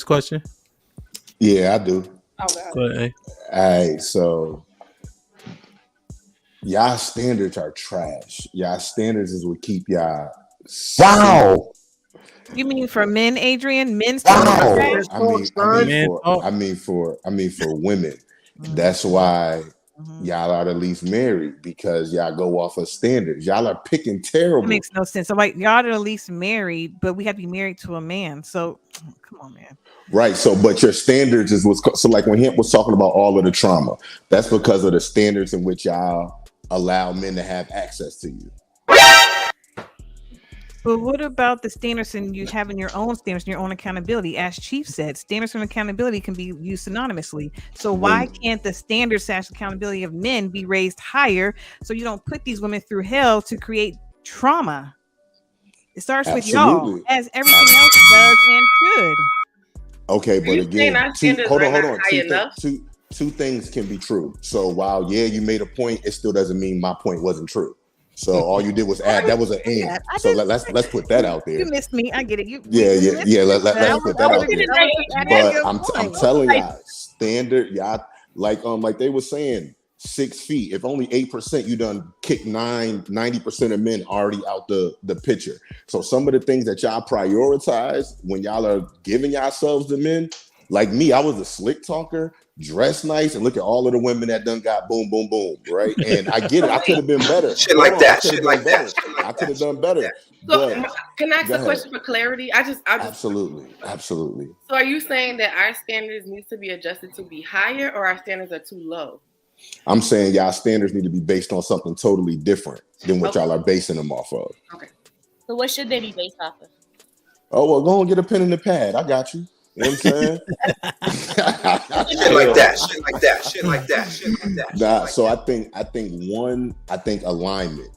question? Yeah, I do. Oh Go ahead. All right, so y'all standards are trash. Y'all standards is what keep y'all single. You mean for men, Adrian? Men standards are trash? Man, talk. I mean for women. Mhm. That's why Mhm. y'all are at least married, because y'all go off of standards. Y'all are picking That terrible. makes no sense. So like y'all are at least married, but we have to be married to a man. So come on, man. Right. So, but your standards is so like when Hemp was talking about all of the trauma, that's because of the standards in which y'all allow men to have access to you. But what about the standards and you having your own standards and your own accountability? As Chief said, standards and accountability can be used synonymously. So why When can't the standards / accountability of men be raised higher so you don't put these women through hell to create trauma? It starts with y'all, absolutely. as everything else does and should. Okay, Are but you saying again, our standards hold are on, hold not on. high enough? Two things can be true. So while you made a point, it still doesn't mean my point wasn't true. So all you did was add. That was an and. I So did. let's put that out You there. missed me. I get it. Yeah, You yeah, missed yeah. me. Let's put that out there. adding But your I'm point. telling y'all, standard, y'all like they were saying, 6 feet. If only 8%, you done kick 90% of men already out the picture. So some of the things that y'all prioritize when y'all are giving yourselves to men, like me, I was a slick talker, dress nice, and look at all of the women that done got boom, boom, boom, right? And I get it. I could have been better. Shit Hold like on, that. I could have Shit done like better. that. Shit like I could that. have Shit done like better. that. So But can I ask go a ahead. question for clarity? I just Absolutely. So are you saying that our standards need to be adjusted to be higher, or our standards are too low? I'm saying y'all standards need to be based on something totally different than what Okay. y'all are basing them off of. Okay. So what should they be based off of? Oh, well, go and get a pen and a pad. I got you. You know what I'm saying? Shit like that. Shit like that. Shit like that. Shit like that. Nah, so I think alignment,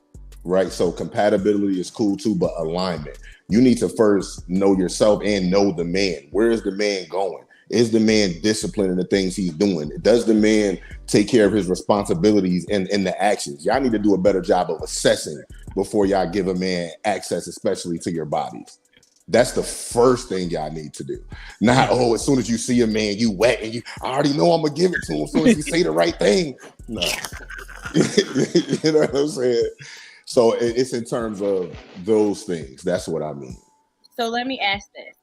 right? So compatibility is cool too, but alignment. You need to first know yourself and know the man. Where is the man going? Is the man disciplined in the things he's doing? Does the man take care of his responsibilities and in the actions? Y'all need to do a better job of assessing before y'all give a man access, especially to your bodies. That's the first thing y'all need to do. Not, oh, as soon as you see a man, you wet and I already know I'm gonna give it to him as soon as he say the right thing. No. You know what I'm saying? So it's in terms of those things. That's what I mean. So let me ask this.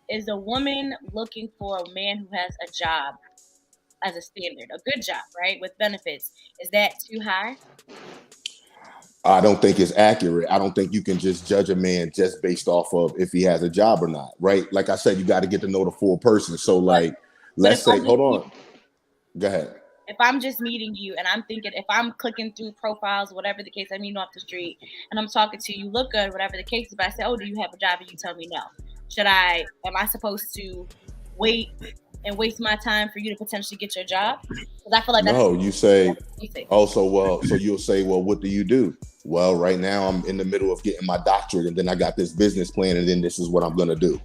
Is a woman looking for a man who has a job as a standard, a good job, right, with benefits? Is that too high? I don't think it's accurate. I don't think you can just judge a man just based off of if he has a job or not, right? Like I said, you got to get to know the full person. So like, let's say, hold on. Go ahead. If I'm just meeting you and I'm thinking, if I'm clicking through profiles, whatever the case, I meet you off the street and I'm talking to you, look good, whatever the case, if I say, oh, do you have a job? And you tell me no. Am I supposed to wait and waste my time for you to potentially get your job? Because I feel like no, you say, oh, so you'll say, well, what do you do? Well, right now I'm in the middle of getting my doctorate and then I got this business plan and then this is what I'm going to do.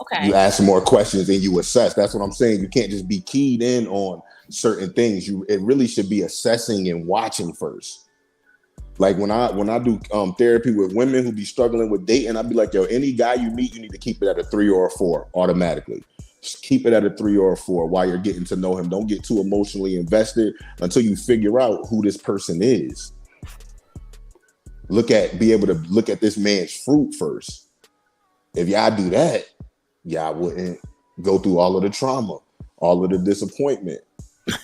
Okay. You ask more questions and you assess. That's what I'm saying. You can't just be keyed in on certain things. It really should be assessing and watching first. Like when I do therapy with women who be struggling with dating, I'd be like, yo, any guy you meet, you need to keep it at a 3 or a 4 automatically. Just keep it at a 3 or a 4 while you're getting to know him. Don't get too emotionally invested until you figure out who this person is. Be able to look at this man's fruit first. If y'all do that, y'all wouldn't go through all of the trauma, all of the disappointment.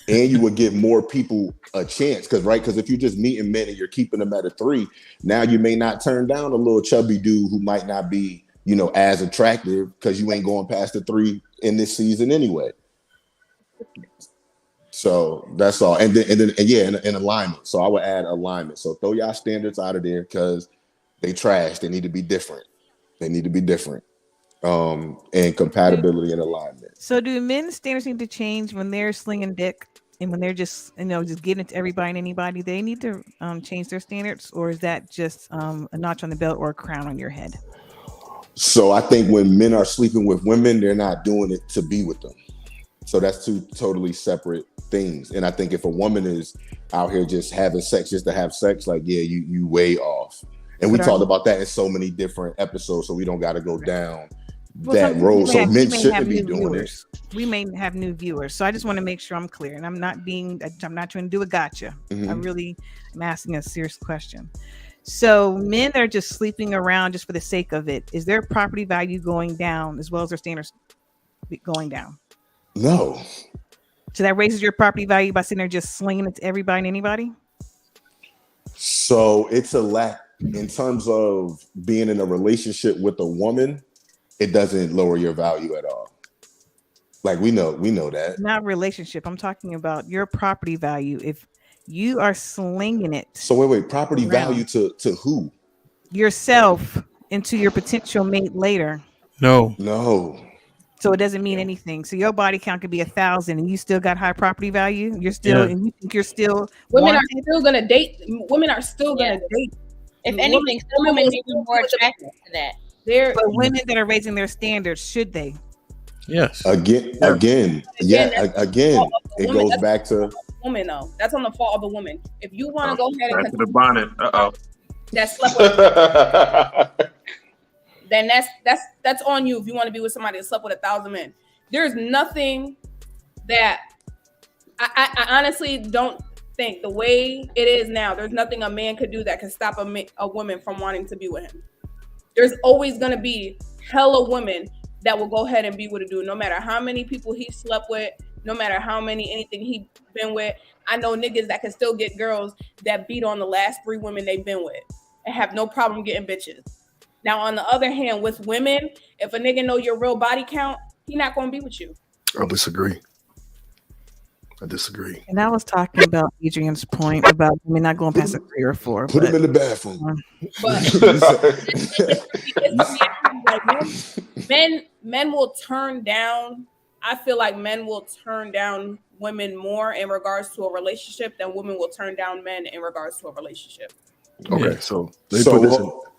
And you would give more people a chance. Because if you're just meeting men and you're keeping them at a 3, now you may not turn down a little chubby dude who might not be, as attractive because you ain't going past the 3 in this season anyway. So that's all. And alignment. So I would add alignment. So throw y'all standards out of there because they trash. They need to be different. And compatibility and alignment. So do men's standards need to change when they're slinging dick and when they're just just getting it to everybody and anybody? They need to change their standards, or is that just a notch on the belt or a crown on your head? So I think when men are sleeping with women, they're not doing it to be with them. So that's two totally separate things. And I think if a woman is out here just having sex just to have sex, like, yeah, you way off. And we talked about that in so many different episodes, so we don't got to go down that role. So men shouldn't be new doing viewers. We may have new viewers, so I just want to make sure I'm clear, and I'm not trying to do a gotcha. Mhm. I'm asking a serious question. So men that are just sleeping around just for the sake of it, is their property value going down as well as their standards going down? No. So that raises your property value by sitting there just slinging it to everybody and anybody? So it's a lack in terms of being in a relationship with a woman. It doesn't lower your value at all. Like we know that. Not relationship. I'm talking about your property value. If you are slinging it. So wait, property around value to who? Yourself into your potential mate later. No. So it doesn't mean anything. So your body count could be 1,000 and you still got high property value. You're still and you think you're still women wanted? are still gonna date. Women are still gonna date. If anything, some women may be more attracted to that. But women that are raising their standards, should they? Yes. Again, it goes back to woman though. That's on the fault of the woman. If you want to go ahead and back to the bonnet. that slept with, then that's on you. If you want to be with somebody that slept with 1,000 men, there's nothing that I honestly don't think the way it is now. There's nothing a man could do that can stop a woman from wanting to be with him. There's always gonna be hella women that will go ahead and be with a dude, no matter how many people he slept with, no matter how many anything he been with. I know niggas that can still get girls that beat on the last 3 women they've been with and have no problem getting bitches. Now, on the other hand, with women, if a nigga know your real body count, he not gonna be with you. I disagree. And I was talking about Adrian's point about women not going past a 3 or 4. Put him in the bathroom. But men will turn down. I feel like men will turn down women more in regards to a relationship than women will turn down men in regards to a relationship. Okay, so